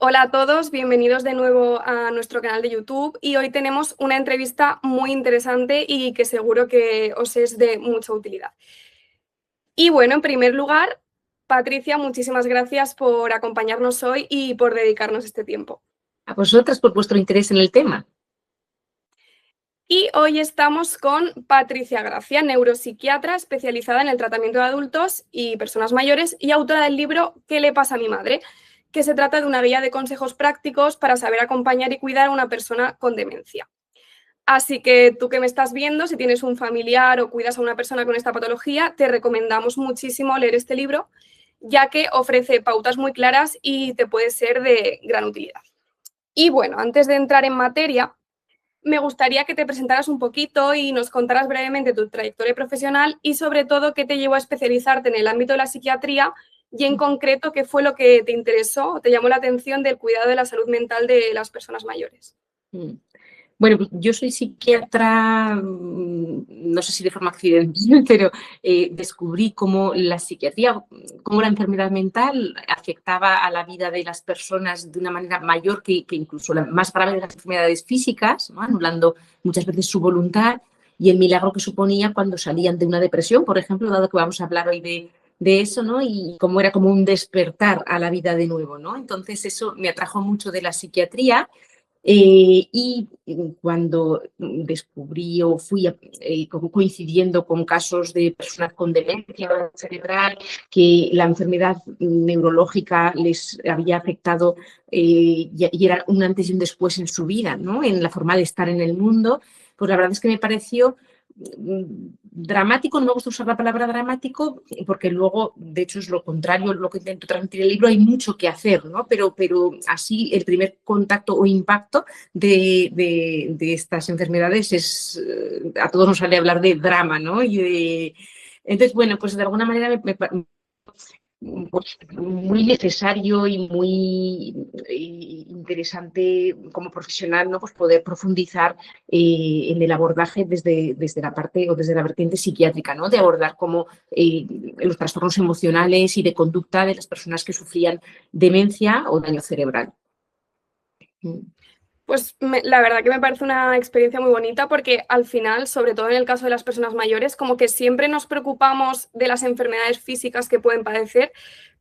Hola a todos, bienvenidos de nuevo a nuestro canal de YouTube y hoy tenemos una entrevista muy interesante y que seguro que os es de mucha utilidad. Y bueno, en primer lugar, Patricia, muchísimas gracias por acompañarnos hoy y por dedicarnos este tiempo. A vosotras por vuestro interés en el tema. Y hoy estamos con Patricia Gracia, neuropsiquiatra especializada en el tratamiento de adultos y personas mayores y autora del libro ¿Qué le pasa a mi madre?, que se trata de una guía de consejos prácticos para saber acompañar y cuidar a una persona con demencia. Así que tú que me estás viendo, si tienes un familiar o cuidas a una persona con esta patología, te recomendamos muchísimo leer este libro, ya que ofrece pautas muy claras y te puede ser de gran utilidad. Y bueno, antes de entrar en materia, me gustaría que te presentaras un poquito y nos contaras brevemente tu trayectoria profesional y sobre todo qué te llevó a especializarte en el ámbito de la psiquiatría y en concreto qué fue lo que te interesó o te llamó la atención del cuidado de la salud mental de las personas mayores. Bueno, yo soy psiquiatra, no sé si de forma accidental, pero descubrí cómo la psiquiatría, cómo la enfermedad mental afectaba a la vida de las personas de una manera mayor que incluso la más grave de las enfermedades físicas, ¿no? Anulando muchas veces su voluntad y el milagro que suponía cuando salían de una depresión, por ejemplo, dado que vamos a hablar hoy de eso, ¿no? Y cómo era como un despertar a la vida de nuevo, ¿no? Entonces eso me atrajo mucho de la psiquiatría. Y cuando descubrí o fui coincidiendo con casos de personas con demencia cerebral, que la enfermedad neurológica les había afectado y era un antes y un después en su vida, ¿no? En la forma de estar en el mundo, pues la verdad es que me pareció dramático. No me gusta usar la palabra dramático porque luego, de hecho, es lo contrario, lo que intento transmitir en el libro. Hay mucho que hacer, ¿no? Pero así el primer contacto o impacto de estas enfermedades es, a todos nos sale hablar de drama, ¿no? Entonces, bueno, pues de alguna manera pues muy necesario y muy interesante como profesional, ¿no? Pues poder profundizar en el abordaje desde la parte o desde la vertiente psiquiátrica, ¿no? De abordar cómo los trastornos emocionales y de conducta de las personas que sufrían demencia o daño cerebral. Pues la verdad que me parece una experiencia muy bonita porque al final, sobre todo en el caso de las personas mayores, como que siempre nos preocupamos de las enfermedades físicas que pueden padecer,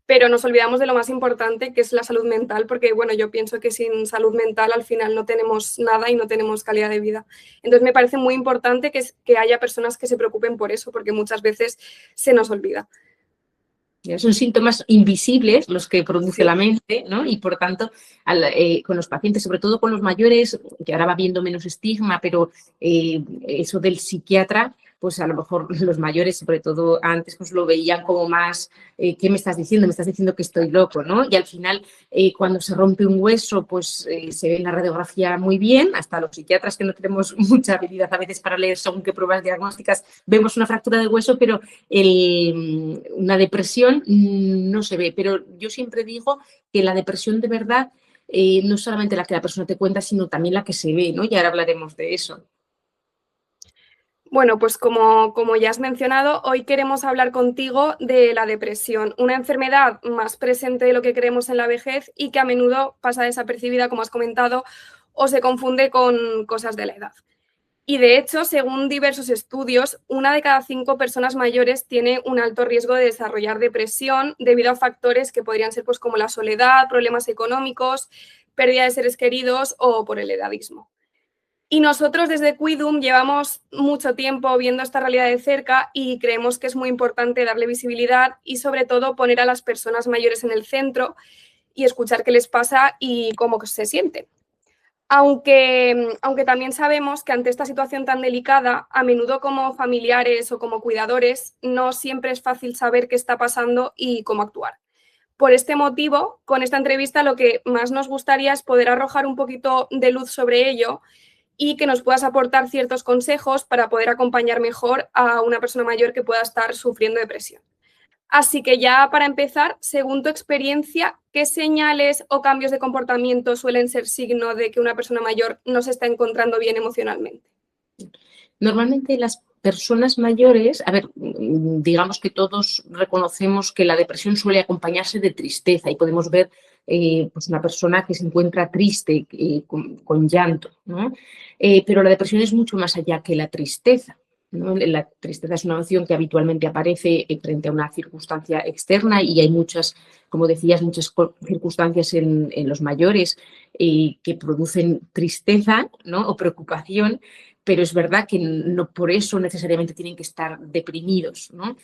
pero nos olvidamos de lo más importante, que es la salud mental, porque bueno, yo pienso que sin salud mental al final no tenemos nada y no tenemos calidad de vida. Entonces me parece muy importante que haya personas que se preocupen por eso, porque muchas veces se nos olvida. Son síntomas invisibles los que produce Sí. la mente, ¿no? Y por tanto, con los pacientes, sobre todo con los mayores, que ahora va habiendo menos estigma, pero eso del psiquiatra, pues a lo mejor los mayores, sobre todo antes, pues lo veían como más, ¿qué me estás diciendo? Me estás diciendo que estoy loco, ¿no? Y al final, cuando se rompe un hueso, pues se ve en la radiografía muy bien. Hasta los psiquiatras, que no tenemos mucha habilidad a veces para leer según qué pruebas diagnósticas, vemos una fractura de hueso, pero una depresión no se ve. Pero yo siempre digo que la depresión de verdad no es solamente la que la persona te cuenta, sino también la que se ve, ¿no? Y ahora hablaremos de eso. Bueno, pues como ya has mencionado, hoy queremos hablar contigo de la depresión, una enfermedad más presente de lo que creemos en la vejez y que a menudo pasa desapercibida, como has comentado, o se confunde con cosas de la edad. Y de hecho, según diversos estudios, 1 de cada 5 personas mayores tiene un alto riesgo de desarrollar depresión debido a factores que podrían ser pues, como la soledad, problemas económicos, pérdida de seres queridos o por el edadismo. Y nosotros desde Quidum llevamos mucho tiempo viendo esta realidad de cerca y creemos que es muy importante darle visibilidad y sobre todo poner a las personas mayores en el centro y escuchar qué les pasa y cómo se sienten. Aunque también sabemos que ante esta situación tan delicada, a menudo como familiares o como cuidadores, no siempre es fácil saber qué está pasando y cómo actuar. Por este motivo, con esta entrevista lo que más nos gustaría es poder arrojar un poquito de luz sobre ello y que nos puedas aportar ciertos consejos para poder acompañar mejor a una persona mayor que pueda estar sufriendo depresión. Así que ya para empezar, según tu experiencia, ¿qué señales o cambios de comportamiento suelen ser signo de que una persona mayor no se está encontrando bien emocionalmente? Normalmente las personas mayores, a ver, digamos que todos reconocemos que la depresión suele acompañarse de tristeza y podemos ver pues una persona que se encuentra triste, con llanto, ¿no? Pero la depresión es mucho más allá que la tristeza, ¿no? La tristeza es una emoción que habitualmente aparece frente a una circunstancia externa y hay muchas, como decías, muchas circunstancias en los mayores que producen tristeza, ¿no? O preocupación, pero es verdad que no por eso necesariamente tienen que estar deprimidos, ¿no?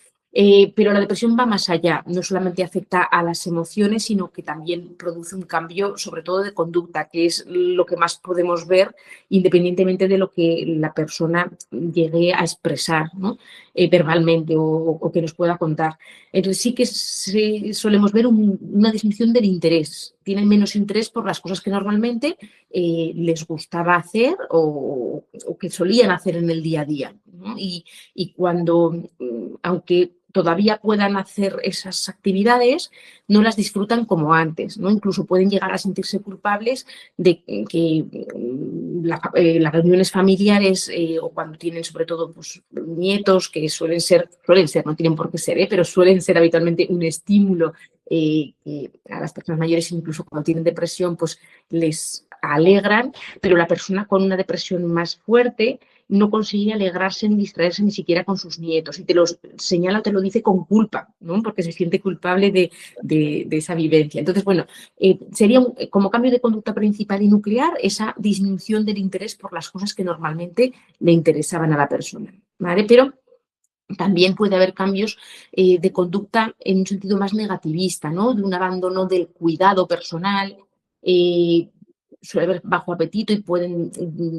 Pero la depresión va más allá, no solamente afecta a las emociones, sino que también produce un cambio, sobre todo de conducta, que es lo que más podemos ver independientemente de lo que la persona llegue a expresar, ¿no? Verbalmente o que nos pueda contar. Entonces sí que solemos ver una disminución del interés. Tienen menos interés por las cosas que normalmente les gustaba hacer o que solían hacer en el día a día, ¿no? Y cuando, aunque todavía puedan hacer esas actividades, no las disfrutan como antes, ¿no? Incluso pueden llegar a sentirse culpables de que las reuniones familiares o cuando tienen sobre todo pues, nietos que suelen ser, no tienen por qué ser, pero suelen ser habitualmente un estímulo que a las personas mayores, incluso cuando tienen depresión, pues les alegran, pero la persona con una depresión más fuerte no consigue alegrarse ni distraerse ni siquiera con sus nietos y te lo señala o te lo dice con culpa, ¿no? Porque se siente culpable de esa vivencia. Entonces, bueno, sería como cambio de conducta principal y nuclear esa disminución del interés por las cosas que normalmente le interesaban a la persona, ¿vale? Pero también puede haber cambios de conducta en un sentido más negativista, ¿no? De un abandono del cuidado personal, suele haber bajo apetito y pueden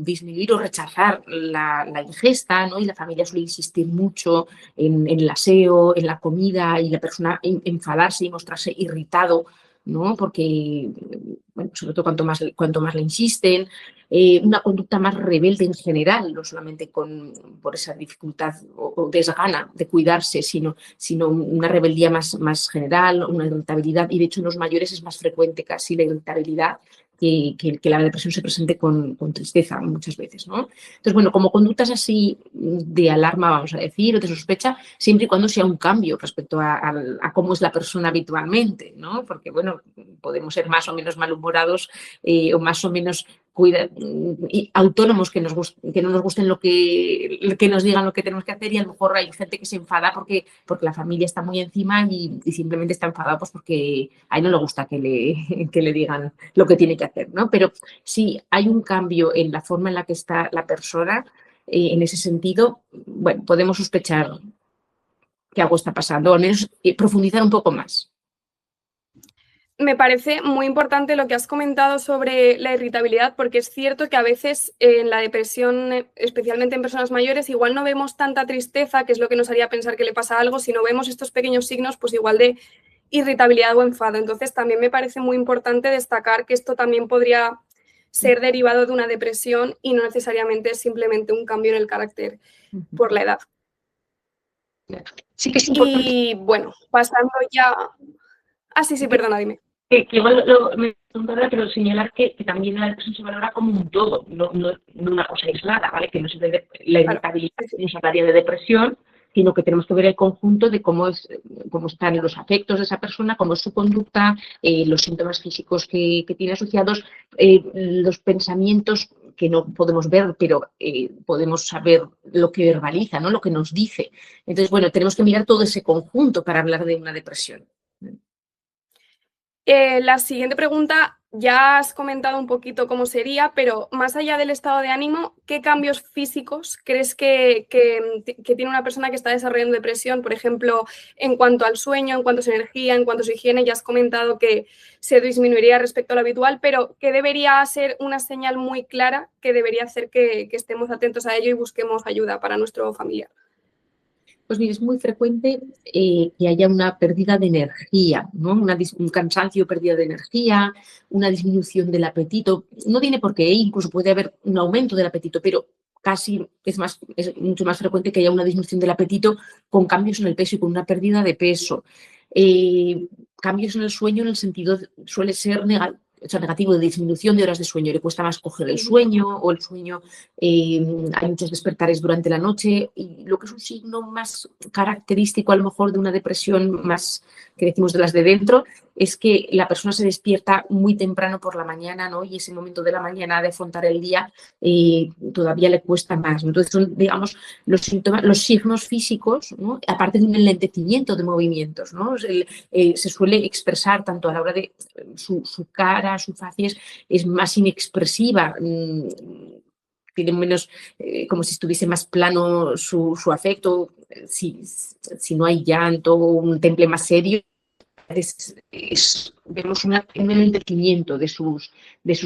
disminuir o rechazar la ingesta, ¿no? Y la familia suele insistir mucho en el aseo, en la comida y la persona enfadarse y mostrarse irritado, ¿no? Porque, bueno, sobre todo cuanto más le insisten, una conducta más rebelde en general, no solamente por esa dificultad o desgana de cuidarse, sino una rebeldía más general, una irritabilidad, y de hecho en los mayores es más frecuente casi la irritabilidad que la depresión se presente con tristeza muchas veces, ¿no? Entonces, bueno, como conductas así de alarma, vamos a decir, o de sospecha, siempre y cuando sea un cambio respecto a cómo es la persona habitualmente, ¿no? Porque, bueno, podemos ser más o menos malhumorados o más o menos autónomos que no nos gusten lo que nos digan lo que tenemos que hacer y a lo mejor hay gente que se enfada porque la familia está muy encima y simplemente está enfadada pues porque a él no le gusta que le digan lo que tiene que hacer, ¿no? Pero si hay un cambio en la forma en la que está la persona, en ese sentido, bueno, podemos sospechar que algo está pasando, o al menos profundizar un poco más. Me parece muy importante lo que has comentado sobre la irritabilidad, porque es cierto que a veces en la depresión, especialmente en personas mayores, igual no vemos tanta tristeza, que es lo que nos haría pensar que le pasa algo, sino vemos estos pequeños signos, pues igual de irritabilidad o enfado. Entonces, también me parece muy importante destacar que esto también podría ser derivado de una depresión y no necesariamente es simplemente un cambio en el carácter por la edad. Sí que es importante. Y bueno, pasando ya... Ah, sí, perdona, dime. Que igual me preguntaba, pero señalar que también la depresión se valora como un todo, no una cosa aislada, ¿vale? Que no se debe, la irritabilidad no se hablaría de depresión, sino que tenemos que ver el conjunto de cómo están los afectos de esa persona, cómo es su conducta, los síntomas físicos que tiene asociados, los pensamientos que no podemos ver, pero podemos saber lo que verbaliza, ¿no? Lo que nos dice. Entonces, bueno, tenemos que mirar todo ese conjunto para hablar de una depresión. La siguiente pregunta, ya has comentado un poquito cómo sería, pero más allá del estado de ánimo, ¿qué cambios físicos crees que tiene una persona que está desarrollando depresión? Por ejemplo, en cuanto al sueño, en cuanto a su energía, en cuanto a su higiene, ya has comentado que se disminuiría respecto a lo habitual, pero ¿qué debería ser una señal muy clara que debería hacer que estemos atentos a ello y busquemos ayuda para nuestro familiar? Pues mire, es muy frecuente que haya una pérdida de energía, ¿no? Un cansancio, pérdida de energía, una disminución del apetito. No tiene por qué, incluso puede haber un aumento del apetito, pero casi es mucho más frecuente que haya una disminución del apetito con cambios en el peso y con una pérdida de peso. Cambios en el sueño en el sentido, suele ser negativo, de disminución de horas de sueño, le cuesta más coger el sueño o el sueño, hay muchos despertares durante la noche y lo que es un signo más característico a lo mejor de una depresión más que decimos de las de dentro, es que la persona se despierta muy temprano por la mañana, ¿no? Y ese momento de la mañana de afrontar el día todavía le cuesta más. Entonces son, digamos, los síntomas, los signos físicos, ¿no? Aparte de un enlentecimiento de movimientos, ¿no? Se suele expresar tanto a la hora de su cara, su facies es más inexpresiva, tiene menos, como si estuviese más plano su afecto, si no hay llanto, un temple más serio, vemos un enlentecimiento de sus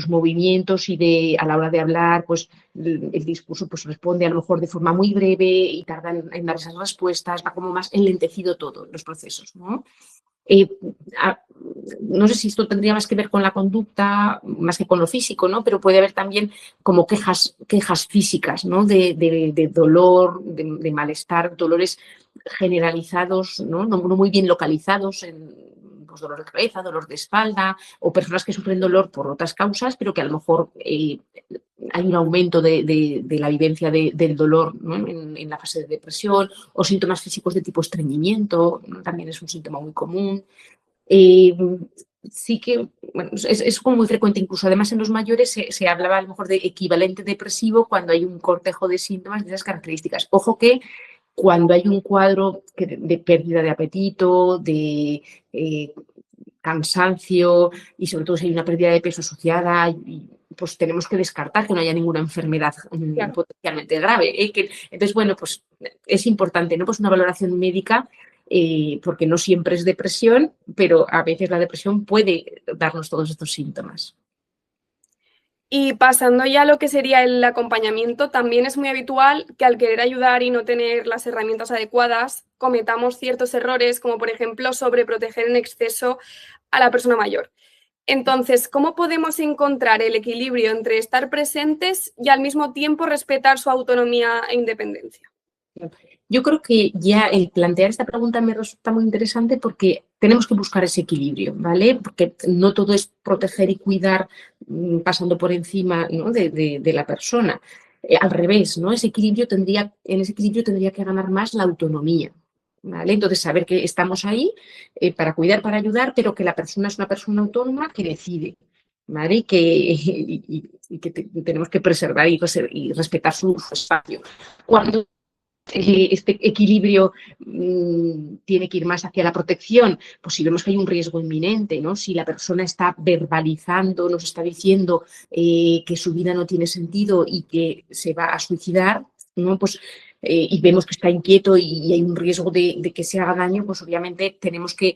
movimientos y a la hora de hablar, pues el discurso pues, responde a lo mejor de forma muy breve y tarda en dar esas respuestas, va como más enlentecido todo los procesos, ¿no? No sé si esto tendría más que ver con la conducta, más que con lo físico, ¿no? Pero puede haber también como quejas físicas, ¿no? De dolor, de malestar, dolores generalizados, ¿no? No muy bien localizados en pues, dolor de cabeza, dolor de espalda, o personas que sufren dolor por otras causas, pero que a lo mejor hay un aumento de la vivencia del dolor, ¿no? en la fase de depresión, o síntomas físicos de tipo estreñimiento, ¿no? También es un síntoma muy común. Sí que bueno, es como muy frecuente, incluso además en los mayores se hablaba a lo mejor de equivalente depresivo cuando hay un cortejo de síntomas de esas características. Ojo que cuando hay un cuadro de pérdida de apetito, de cansancio y sobre todo si hay una pérdida de peso asociada, pues tenemos que descartar que no haya ninguna enfermedad Claro. potencialmente grave. Entonces, bueno, pues es importante, ¿no? Pues una valoración médica, porque no siempre es depresión, pero a veces la depresión puede darnos todos estos síntomas. Y pasando ya a lo que sería el acompañamiento, también es muy habitual que al querer ayudar y no tener las herramientas adecuadas, cometamos ciertos errores, como por ejemplo sobreproteger en exceso a la persona mayor. Entonces, ¿cómo podemos encontrar el equilibrio entre estar presentes y al mismo tiempo respetar su autonomía e independencia? Yo creo que ya el plantear esta pregunta me resulta muy interesante porque tenemos que buscar ese equilibrio, ¿vale? Porque no todo es proteger y cuidar pasando por encima, ¿no? de la persona. Al revés, ¿no? En ese equilibrio tendría que ganar más la autonomía, ¿vale? Entonces, saber que estamos ahí para cuidar, para ayudar, pero que la persona es una persona autónoma que decide, ¿vale? Y que tenemos que preservar y respetar su espacio. Cuando este equilibrio tiene que ir más hacia la protección, pues si vemos que hay un riesgo inminente, ¿no? Si la persona está verbalizando, nos está diciendo que su vida no tiene sentido y que se va a suicidar, ¿no? Pues, y vemos que está inquieto y hay un riesgo de que se haga daño, pues obviamente tenemos que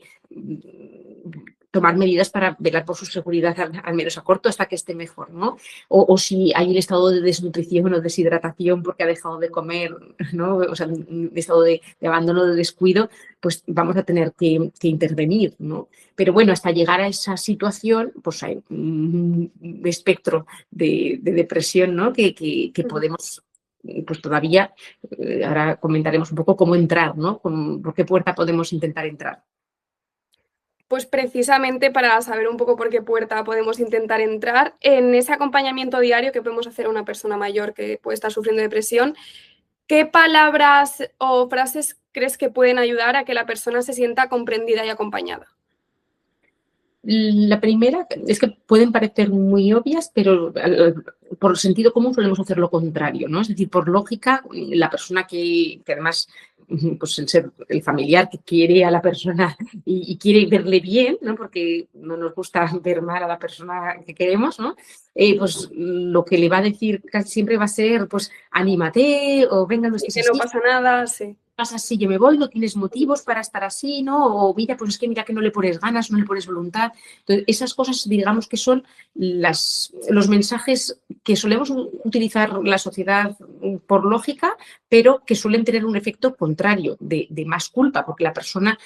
tomar medidas para velar por su seguridad al menos a corto hasta que esté mejor, ¿no? O si hay un estado de desnutrición o deshidratación porque ha dejado de comer, ¿no? O sea, un estado de abandono, de descuido, pues vamos a tener que intervenir, ¿no? Pero bueno, hasta llegar a esa situación, pues hay un espectro de depresión, ¿no? Que podemos pues todavía, ahora comentaremos un poco cómo entrar, ¿no? ¿Por qué puerta podemos intentar entrar? Pues precisamente para saber un poco por qué puerta podemos intentar entrar, en ese acompañamiento diario que podemos hacer a una persona mayor que puede estar sufriendo depresión, ¿qué palabras o frases crees que pueden ayudar a que la persona se sienta comprendida y acompañada? La primera es que pueden parecer muy obvias, pero por sentido común solemos hacer lo contrario, ¿no? Es decir, por lógica, la persona que además, pues el familiar que quiere a la persona y quiere verle bien, ¿no? Porque no nos gusta ver mal a la persona que queremos, ¿no? Pues lo que le va a decir casi siempre va a ser, pues, anímate o venga, no estés Que no así. pasa nada, sí. Pasa así, yo me voy, no tienes motivos para estar así, ¿no? O mira, pues es que mira que no le pones ganas, no le pones voluntad. Entonces, esas cosas, digamos que son los mensajes que solemos utilizar la sociedad por lógica, pero que suelen tener un efecto contrario, de más culpa, porque la persona,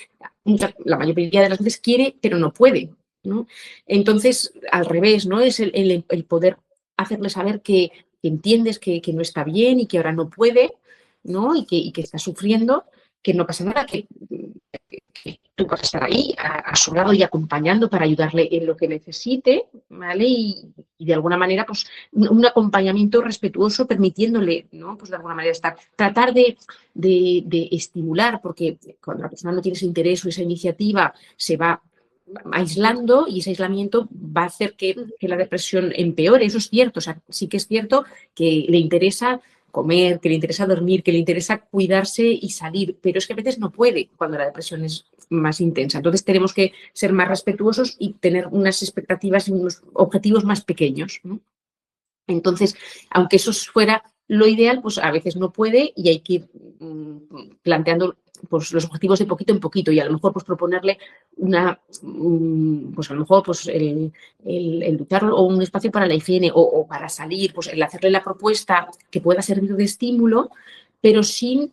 la mayoría de las veces quiere, pero no puede, ¿no? Entonces, al revés, ¿no? Es el poder hacerle saber que entiendes que no está bien y que ahora no puede, ¿no? Y que está sufriendo, que no pasa nada, que tú vas a estar ahí a su lado y acompañando para ayudarle en lo que necesite, ¿vale? Y de alguna manera, pues, un acompañamiento respetuoso, permitiéndole, ¿no? Pues de alguna manera tratar de estimular, porque cuando la persona no tiene ese interés o esa iniciativa, se va aislando y ese aislamiento va a hacer que la depresión empeore. Eso es cierto, o sea, sí que es cierto que le interesa comer, que le interesa dormir, que le interesa cuidarse y salir, pero es que a veces no puede cuando la depresión es más intensa. Entonces tenemos que ser más respetuosos y tener unas expectativas y unos objetivos más pequeños, ¿no? Entonces, aunque eso fuera lo ideal, pues a veces no puede y hay que ir planteando pues, los objetivos de poquito en poquito y a lo mejor pues proponerle pues a lo mejor pues el luchar o un espacio para la higiene o para salir, pues el hacerle la propuesta que pueda servir de estímulo, pero sin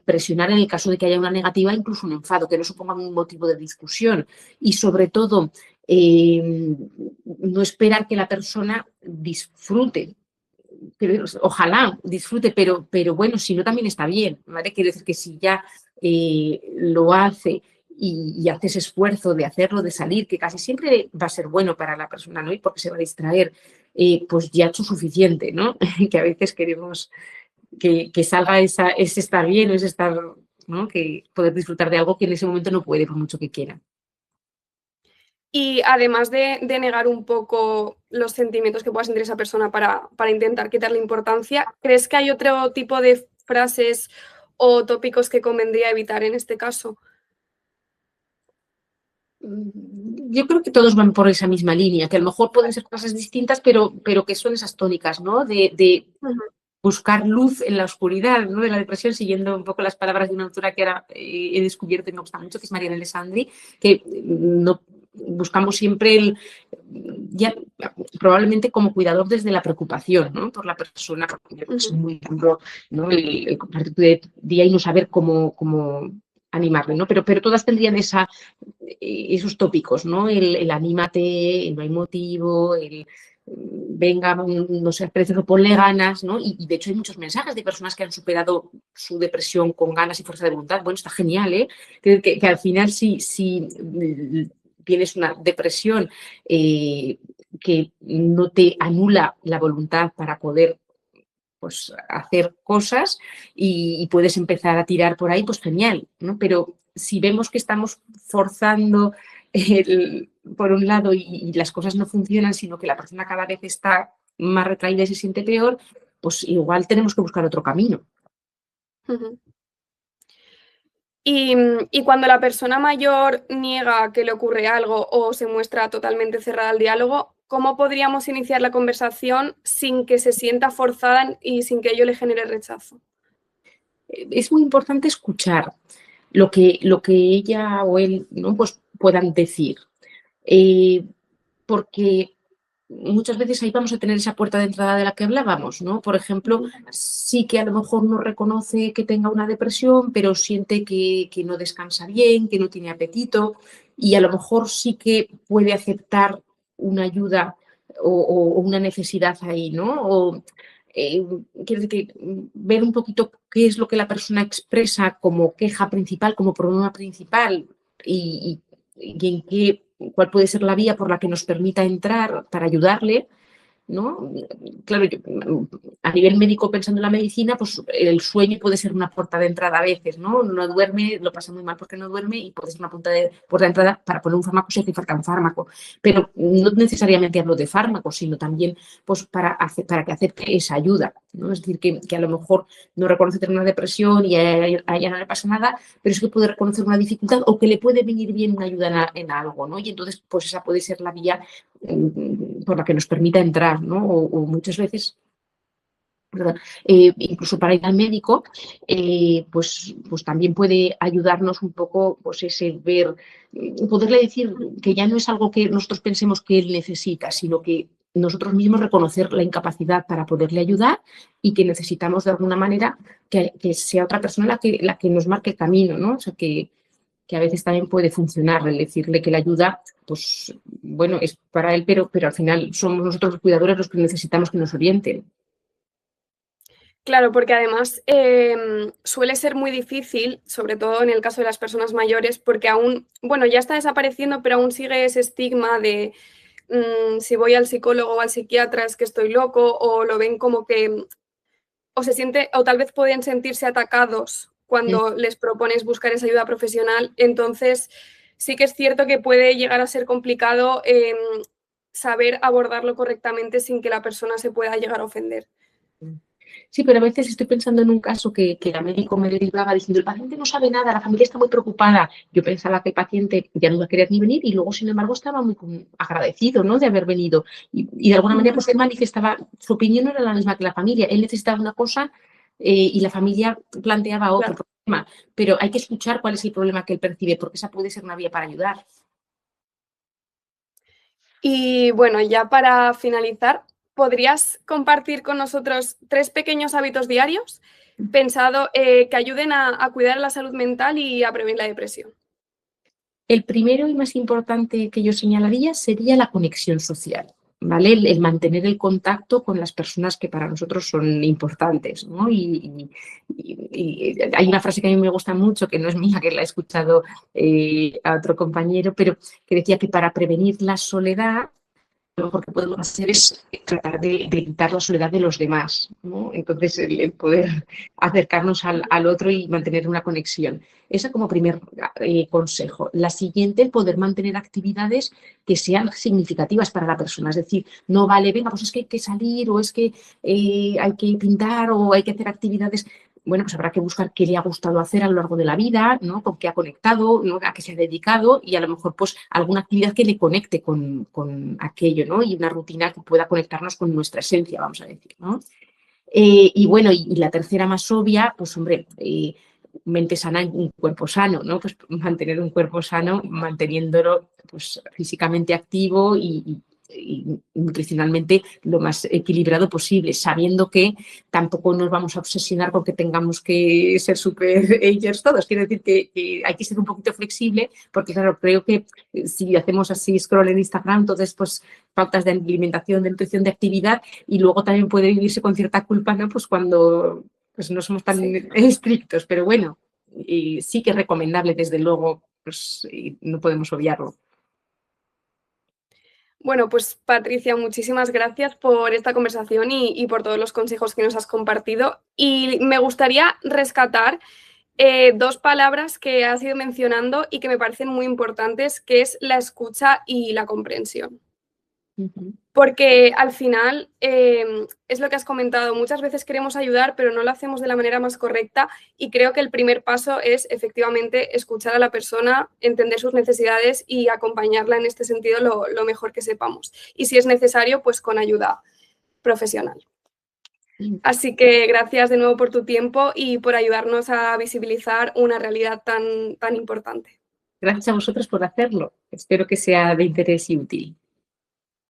presionar en el caso de que haya una negativa, incluso un enfado, que no suponga un motivo de discusión y sobre todo no esperar que la persona disfrute. Ojalá disfrute, pero bueno, si no también está bien, ¿vale? Quiere decir que si ya lo hace y hace ese esfuerzo de hacerlo, de salir, que casi siempre va a ser bueno para la persona, ¿no? Y porque se va a distraer, pues ya ha hecho suficiente, ¿no? Que a veces queremos que salga ese estar bien o ese estar, ¿no? Que poder disfrutar de algo que en ese momento no puede, por mucho que quiera. Y además de negar un poco los sentimientos que pueda sentir esa persona para intentar quitarle importancia, ¿crees que hay otro tipo de frases o tópicos que convendría evitar en este caso? Yo creo que todos van por esa misma línea, que a lo mejor pueden ser cosas distintas, pero que son esas tónicas, ¿no? De buscar luz en la oscuridad, ¿no? De la depresión, siguiendo un poco las palabras de una autora que ahora he descubierto y me gusta mucho, que es Mariana Alessandri, que no buscamos siempre ya probablemente como cuidador desde la preocupación, ¿no? Por la persona, porque es muy duro, ¿no? El compartir tu día y no saber cómo animarle, ¿no? Pero todas tendrían esos tópicos, ¿no? El anímate, el no hay motivo, el venga, no sé, o ponle ganas, ¿no? Y de hecho hay muchos mensajes de personas que han superado su depresión con ganas y fuerza de voluntad. Bueno, está genial, ¿eh? Que al final si tienes una depresión que no te anula la voluntad para poder pues, hacer cosas y puedes empezar a tirar por ahí, pues genial, ¿no? Pero si vemos que estamos forzando por un lado y las cosas no funcionan, sino que la persona cada vez está más retraída y se siente peor, pues igual tenemos que buscar otro camino. Y cuando la persona mayor niega que le ocurre algo o se muestra totalmente cerrada al diálogo, ¿cómo podríamos iniciar la conversación sin que se sienta forzada y sin que ello le genere rechazo? Es muy importante escuchar lo que ella o él, ¿no? Pues puedan decir. Porque muchas veces ahí vamos a tener esa puerta de entrada de la que hablábamos, ¿no? Por ejemplo, sí que a lo mejor no reconoce que tenga una depresión, pero siente que no descansa bien, que no tiene apetito y a lo mejor sí que puede aceptar una ayuda o una necesidad ahí, ¿no? Quiero decir que ver un poquito qué es lo que la persona expresa como queja principal, como problema principal y en cuál puede ser la vía por la que nos permita entrar para ayudarle, ¿no? Claro, a nivel médico, pensando en la medicina, pues el sueño puede ser una puerta de entrada a veces, ¿no? No duerme, lo pasa muy mal porque no duerme y puede ser una puerta de entrada para poner un fármaco si hace falta un fármaco. Pero no necesariamente hablo de fármacos, sino también pues, para que acepte esa ayuda, ¿no? Es decir, que a lo mejor no reconoce tener una depresión y a ella no le pasa nada, pero es que puede reconocer una dificultad o que le puede venir bien una ayuda en algo, ¿no? Y entonces, pues esa puede ser la vía por la que nos permita entrar, ¿no? O muchas veces, perdón, incluso para ir al médico, pues también puede ayudarnos un poco, pues ese ver, poderle decir que ya no es algo que nosotros pensemos que él necesita, sino que nosotros mismos reconocer la incapacidad para poderle ayudar y que necesitamos de alguna manera que sea otra persona la que nos marque el camino, ¿no? O sea, que a veces también puede funcionar el decirle que la ayuda, pues bueno, es para él, pero al final somos nosotros los cuidadores los que necesitamos que nos orienten. Claro, porque además suele ser muy difícil, sobre todo en el caso de las personas mayores, porque aún, bueno, ya está desapareciendo, pero aún sigue ese estigma de si voy al psicólogo o al psiquiatra es que estoy loco, o lo ven como que, o tal vez pueden sentirse atacados cuando les propones buscar esa ayuda profesional. Entonces, sí que es cierto que puede llegar a ser complicado saber abordarlo correctamente sin que la persona se pueda llegar a ofender. Sí, pero a veces estoy pensando en un caso que la médico me derivaba diciendo el paciente no sabe nada, la familia está muy preocupada. Yo pensaba que el paciente ya no iba a querer ni venir y luego, sin embargo, estaba muy agradecido, ¿no?, de haber venido. Y de alguna manera pues él manifestaba, su opinión no era la misma que la familia. Él necesitaba una cosa y la familia planteaba otro problema. Pero hay que escuchar cuál es el problema que él percibe, porque esa puede ser una vía para ayudar. Y bueno, ya para finalizar, ¿podrías compartir con nosotros 3 pequeños hábitos diarios pensado que ayuden a cuidar la salud mental y a prevenir la depresión? El primero y más importante que yo señalaría sería la conexión social, ¿vale? El mantener el contacto con las personas que para nosotros son importantes, ¿no? Y hay una frase que a mí me gusta mucho, que no es mía, que la he escuchado a otro compañero, pero que decía que para prevenir la soledad, lo mejor que podemos hacer es tratar de evitar la soledad de los demás, ¿no? Entonces, el poder acercarnos al otro y mantener una conexión. Ese como primer consejo. La siguiente, el poder mantener actividades que sean significativas para la persona. Es decir, no vale, venga, pues es que hay que salir o es que hay que pintar o hay que hacer actividades. Bueno, pues habrá que buscar qué le ha gustado hacer a lo largo de la vida, ¿no?, con qué ha conectado, ¿no?, a qué se ha dedicado y a lo mejor pues alguna actividad que le conecte con aquello, ¿no?, y una rutina que pueda conectarnos con nuestra esencia, vamos a decir, ¿no? Y bueno, y la tercera más obvia, pues hombre, mente sana en un cuerpo sano, ¿no? Pues mantener un cuerpo sano, manteniéndolo pues físicamente activo y nutricionalmente lo más equilibrado posible, sabiendo que tampoco nos vamos a obsesionar con que tengamos que ser super agers todos. Quiero decir que hay que ser un poquito flexible, porque claro, creo que si hacemos así scroll en Instagram, entonces pues pautas de alimentación, de nutrición, de actividad, y luego también puede vivirse con cierta culpa, ¿no? Pues cuando pues no somos tan estrictos, pero bueno, sí que es recomendable, desde luego, pues no podemos obviarlo. Bueno, pues Patricia, muchísimas gracias por esta conversación y por todos los consejos que nos has compartido. Y me gustaría rescatar 2 palabras que has ido mencionando y que me parecen muy importantes, que es la escucha y la comprensión. Porque al final, es lo que has comentado, muchas veces queremos ayudar, pero no lo hacemos de la manera más correcta, y creo que el primer paso es efectivamente escuchar a la persona, entender sus necesidades y acompañarla en este sentido lo mejor que sepamos. Y si es necesario, pues con ayuda profesional. Así que gracias de nuevo por tu tiempo y por ayudarnos a visibilizar una realidad tan importante. Gracias a vosotros por hacerlo. Espero que sea de interés y útil.